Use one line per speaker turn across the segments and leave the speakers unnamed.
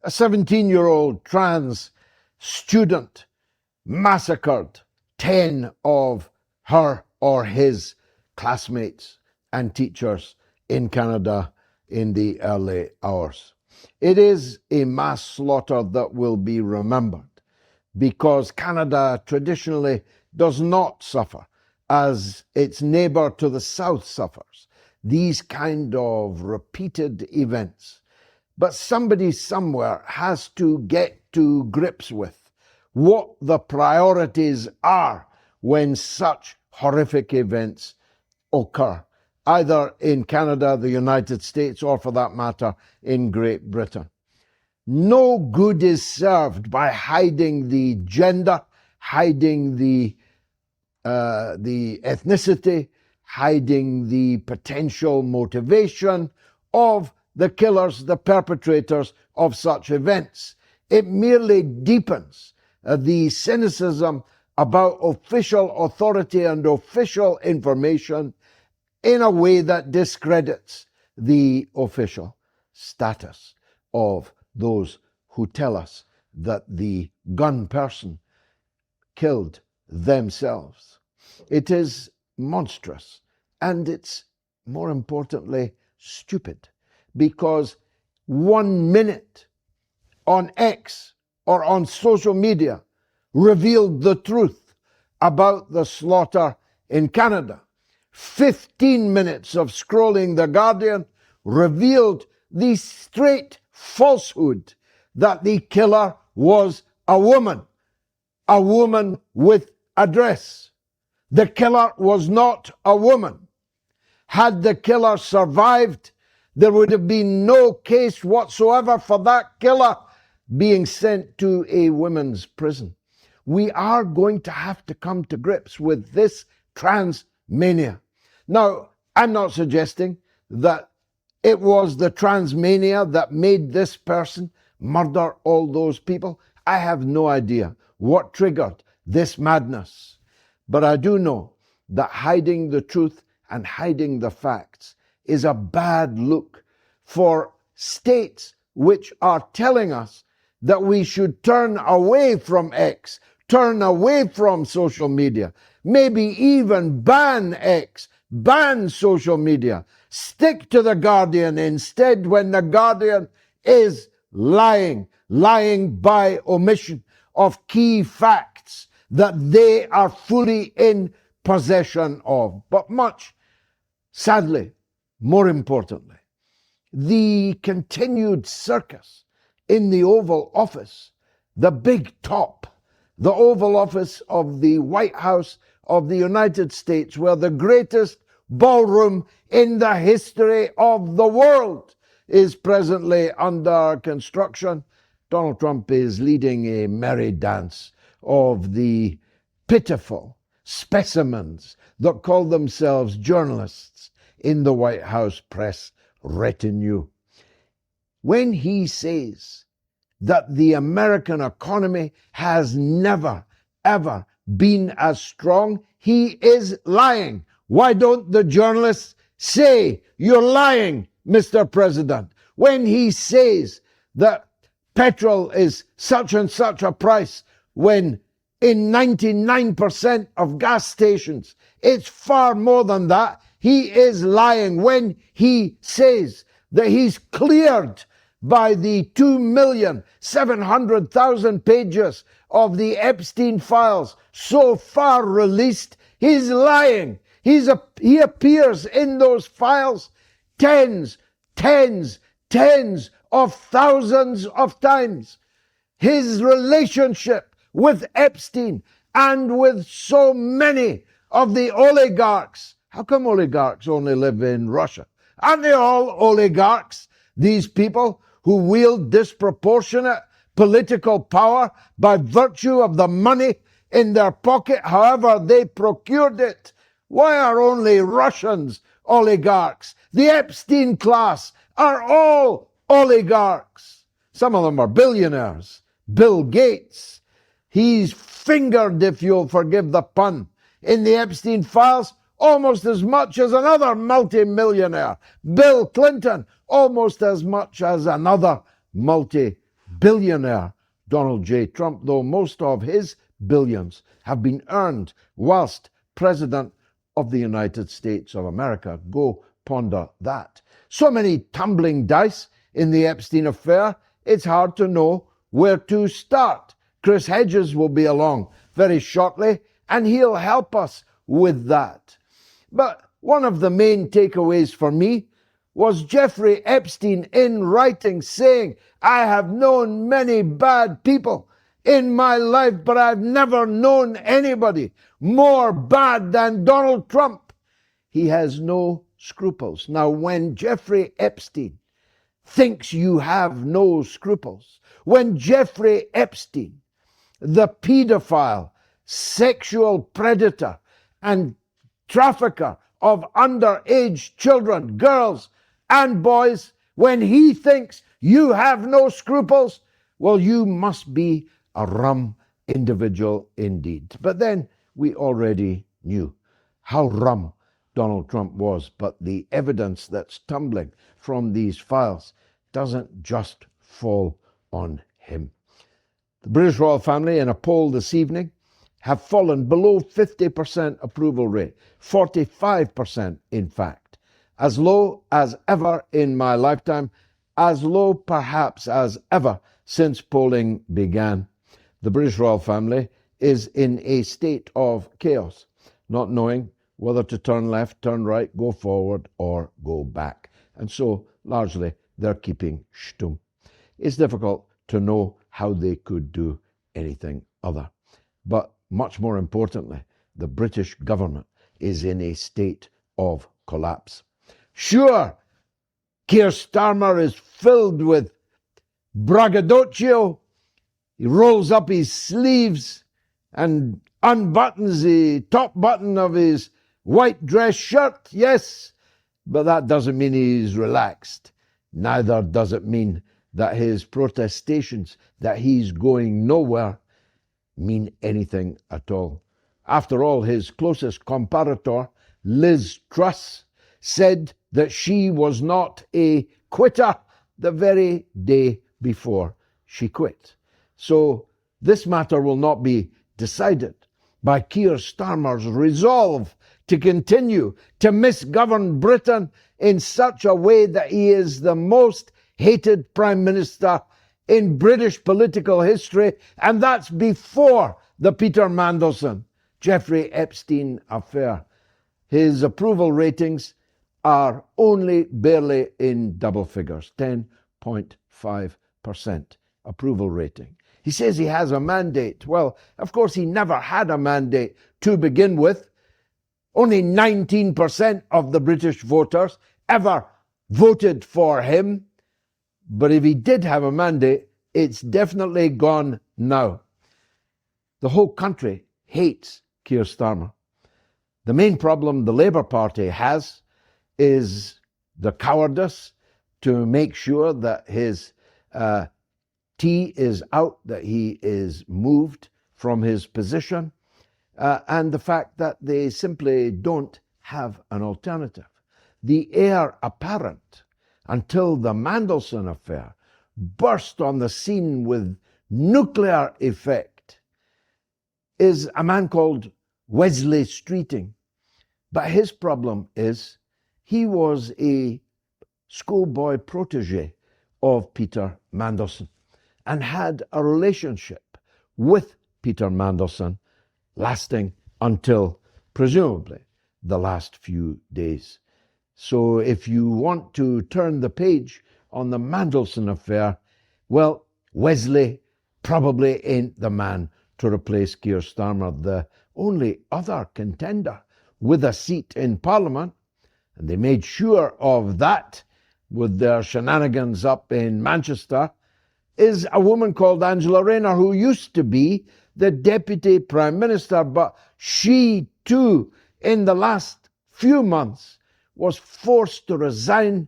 A 17-year-old trans student massacred 10 of her or his classmates and teachers in Canada in the early hours. It is a mass slaughter that will be remembered because Canada traditionally does not suffer as its neighbour to the south suffers these kind of repeated events. But somebody somewhere has to get to grips with what the priorities are when such horrific events occur, either in Canada, the United States, or for that matter, in Great Britain. No good is served by hiding the gender, hiding the ethnicity, hiding the potential motivation of the killers, the perpetrators of such events. It merely deepens the cynicism about official authority and official information in a way that discredits the official status of those who tell us that the gun person killed themselves. It is monstrous, and it's, more importantly, stupid, because 1 minute on X or on social media revealed the truth about the slaughter in Canada. 15 minutes of scrolling The Guardian revealed the straight falsehood that the killer was a woman with a dress. The killer was not a woman. Had the killer survived, there would have been no case whatsoever for that killer being sent to a women's prison. We are going to have to come to grips with this transmania. Now, I'm not suggesting that it was the transmania that made this person murder all those people. I have no idea what triggered this madness. But I do know that hiding the truth and hiding the facts is a bad look for states which are telling us that we should turn away from X, turn away from social media, maybe even ban X, ban social media, stick to The Guardian instead when The Guardian is lying by omission of key facts that they are fully in possession of. But much, sadly, more importantly, the continued circus in the Oval Office, the big top, the Oval Office of the White House of the United States, where the greatest ballroom in the history of the world is presently under construction. Donald Trump is leading a merry dance of the pitiful specimens that call themselves journalists in the White House press retinue. When he says that the American economy has never, ever been as strong, he is lying. Why don't the journalists say, "You're lying, Mr. President"? When he says that petrol is such and such a price, when in 99% of gas stations it's far more than that, he is lying. When he says that he's cleared by the 2,700,000 pages of the Epstein files so far released, he's lying. He appears in those files tens of thousands of times. His relationship with Epstein and with so many of the oligarchs. How come oligarchs only live in Russia? Aren't they all oligarchs? These people who wield disproportionate political power by virtue of the money in their pocket, however they procured it. Why are only Russians oligarchs? The Epstein class are all oligarchs. Some of them are billionaires. Bill Gates, he's fingered, if you'll forgive the pun, in the Epstein files almost as much as another multi-millionaire. Bill Clinton, almost as much as another multi-billionaire. billionaire Donald J. Trump, though most of his billions have been earned whilst President of the United States of America. Go ponder that. So many tumbling dice in the Epstein affair, it's hard to know where to start. Chris Hedges will be along very shortly, and he'll help us with that. But one of the main takeaways for me was Jeffrey Epstein in writing saying, "I have known many bad people in my life, but I've never known anybody more bad than Donald Trump." He has no scruples. Now, when Jeffrey Epstein thinks you have no scruples, when Jeffrey Epstein, the pedophile, sexual predator, and trafficker of underage children, girls and boys, when he thinks you have no scruples, well, you must be a rum individual indeed. But then we already knew how rum Donald Trump was, but the evidence that's tumbling from these files doesn't just fall on him. The British royal family, in a poll this evening, have fallen below 50% approval rate, 45% in fact, as low as ever in my lifetime, as low perhaps as ever since polling began. The British royal family is in a state of chaos, not knowing whether to turn left, turn right, go forward, or go back. And so, largely, they're keeping stum. It's difficult to know how they could do anything other. But much more importantly, the British government is in a state of collapse. Sure, Keir Starmer is filled with braggadocio. He rolls up his sleeves and unbuttons the top button of his white dress shirt, yes, but that doesn't mean he's relaxed. Neither does it mean that his protestations that he's going nowhere mean anything at all. After all, his closest comparator, Liz Truss, said that she was not a quitter the very day before she quit. So this matter will not be decided by Keir Starmer's resolve to continue to misgovern Britain in such a way that he is the most hated Prime Minister in British political history, and that's before the Peter Mandelson, Jeffrey Epstein affair. His approval ratings are only barely in double figures, 10.5% approval rating. He says he has a mandate. Well, of course, he never had a mandate to begin with. Only 19% of the British voters ever voted for him. But if he did have a mandate, it's definitely gone now. The whole country hates Keir Starmer. The main problem the Labour Party has is the cowardice to make sure that his tea is out, that he is moved from his position, and the fact that they simply don't have an alternative. The heir apparent, until the Mandelson affair burst on the scene with nuclear effect, is a man called Wesley Streeting. But his problem is he was a schoolboy protege of Peter Mandelson and had a relationship with Peter Mandelson lasting until, presumably, the last few days. So if you want to turn the page on the Mandelson affair, well, Wesley probably ain't the man to replace Keir Starmer. The only other contender with a seat in Parliament, and they made sure of that with their shenanigans up in Manchester, is a woman called Angela Rayner, who used to be the Deputy Prime Minister, but she too, in the last few months, was forced to resign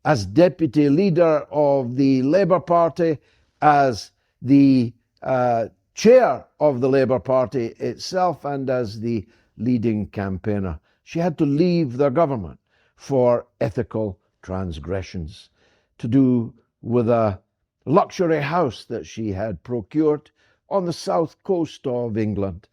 as deputy leader of the Labour Party, as the chair of the Labour Party itself, and as the leading campaigner. She had to leave the government for ethical transgressions, to do with a luxury house that she had procured on the south coast of England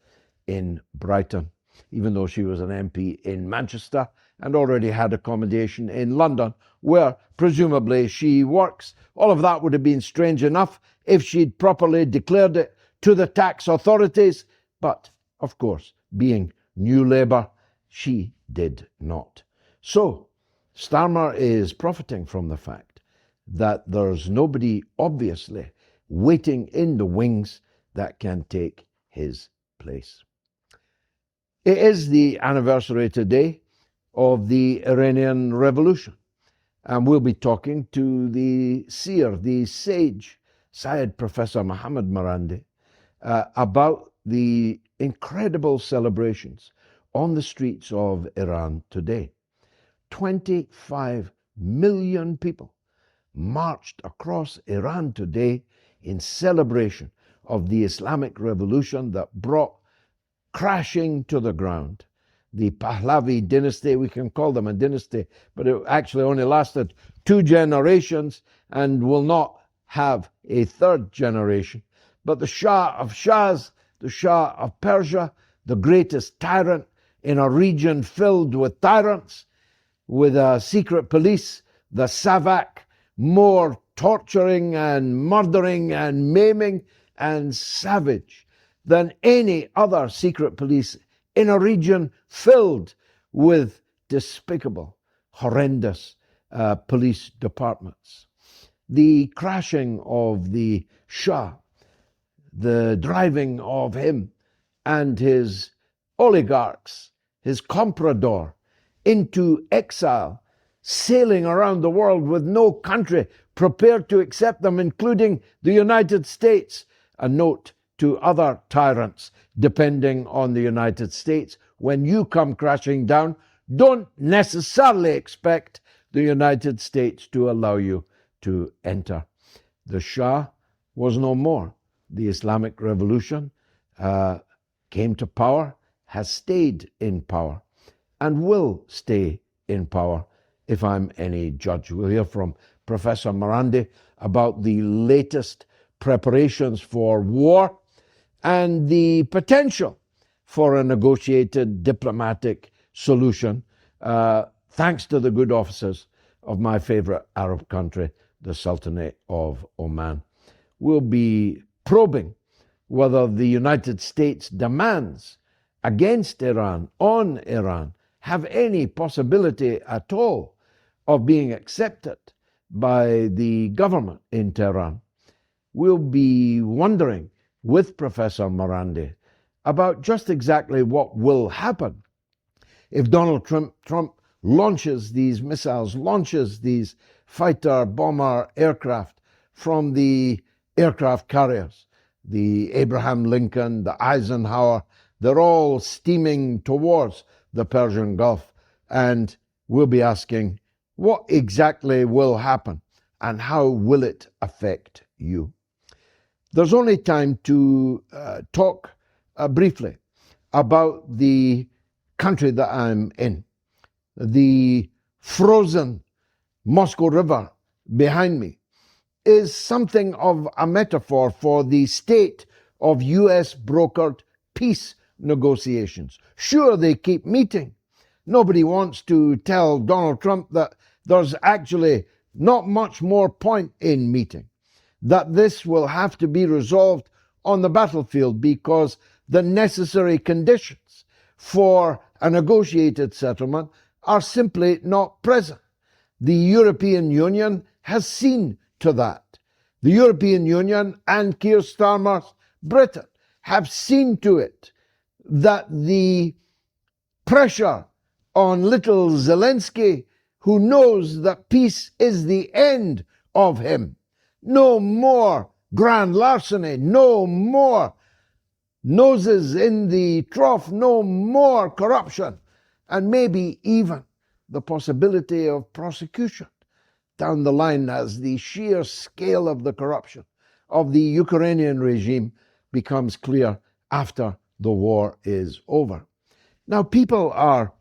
in Brighton, even though she was an MP in Manchester and already had accommodation in London, where presumably she works. All of that would have been strange enough if she'd properly declared it to the tax authorities, but of course, being New Labour, she did not. So, Starmer is profiting from the fact that there's nobody obviously waiting in the wings that can take his place. It is the anniversary today of the Iranian Revolution, and we'll be talking to the seer, the sage, Syed Professor Mohammad Marandi, about the incredible celebrations on the streets of Iran today. 25 million people marched across Iran today in celebration of the Islamic Revolution that brought crashing to the ground the Pahlavi dynasty. We can call them a dynasty, but it actually only lasted 2 generations and will not have a 3rd generation. But the Shah of Shahs, the Shah of Persia, the greatest tyrant in a region filled with tyrants, with a secret police, the Savak, more torturing and murdering and maiming and savage than any other secret police in a region filled with despicable, horrendous police departments. The crashing of the Shah, the driving of him and his oligarchs, his comprador, into exile, sailing around the world with no country prepared to accept them, including the United States. A note to other tyrants depending on the United States: when you come crashing down, don't necessarily expect the United States to allow you to enter. The Shah was no more. The Islamic Revolution came to power, has stayed in power, and will stay in power if I'm any judge. We'll hear from Professor Marandi about the latest preparations for war and the potential for a negotiated diplomatic solution, thanks to the good offices of my favorite Arab country, the Sultanate of Oman. We'll be probing whether the United States demands against Iran, on Iran, have any possibility at all of being accepted by the government in Tehran. We'll be wondering with Professor Marandi about just exactly what will happen if Donald Trump launches these missiles, launches these fighter bomber aircraft from the aircraft carriers. The Abraham Lincoln, the Eisenhower, they're all steaming towards the Persian Gulf, and we'll be asking what exactly will happen and how will it affect you. There's only time to talk briefly about the country that I'm in. The frozen Moscow River behind me is something of a metaphor for the state of US brokered peace negotiations. Sure, they keep meeting. Nobody wants to tell Donald Trump that there's actually not much more point in meeting, that this will have to be resolved on the battlefield because the necessary conditions for a negotiated settlement are simply not present. The European Union has seen to that. The European Union and Keir Starmer's Britain have seen to it that the pressure on little Zelensky, who knows that peace is the end of him, no more grand larceny, no more noses in the trough, no more corruption, and maybe even the possibility of prosecution down the line as the sheer scale of the corruption of the Ukrainian regime becomes clear after the war is over. Now, people are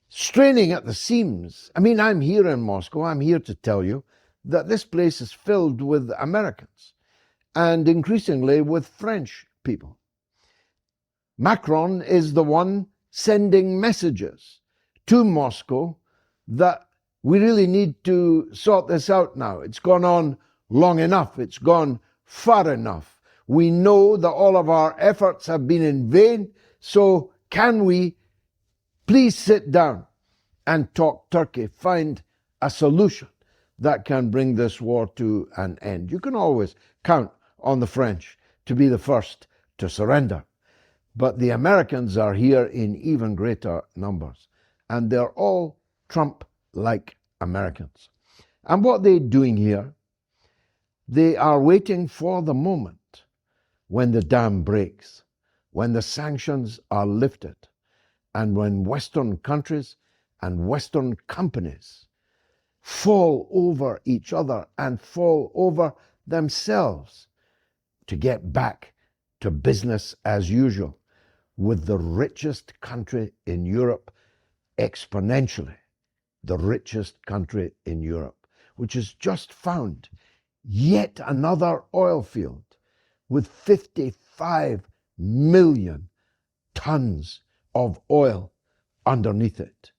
straining at the seams. I mean, I'm here in Moscow. I'm here to tell you that this place is filled with Americans and increasingly with French people. Macron is the one sending messages to Moscow that we really need to sort this out now. It's gone on long enough. It's gone far enough. We know that all of our efforts have been in vain, so can we please sit down and talk Turkey, find a solution that can bring this war to an end. You can always count on the French to be the first to surrender. But the Americans are here in even greater numbers, and they're all Trump-like Americans. And what they're doing here, they are waiting for the moment when the dam breaks, when the sanctions are lifted, and when Western countries and Western companies fall over each other and fall over themselves to get back to business as usual, with the richest country in Europe exponentially, the richest country in Europe, which has just found yet another oil field with 55 million tons of oil underneath it,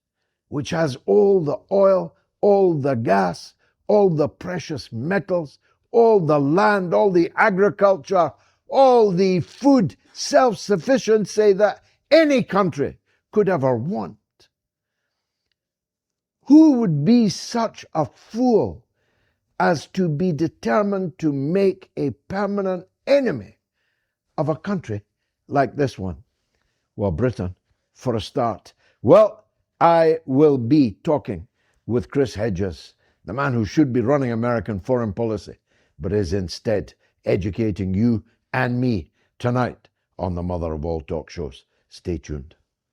which has all the oil, all the gas, all the precious metals, all the land, all the agriculture, all the food self-sufficiency that any country could ever want. Who would be such a fool as to be determined to make a permanent enemy of a country like this one? Well, Britain, for a start. Well, I will be talking with Chris Hedges, the man who should be running American foreign policy, but is instead educating you and me tonight on the mother of all talk shows. Stay tuned.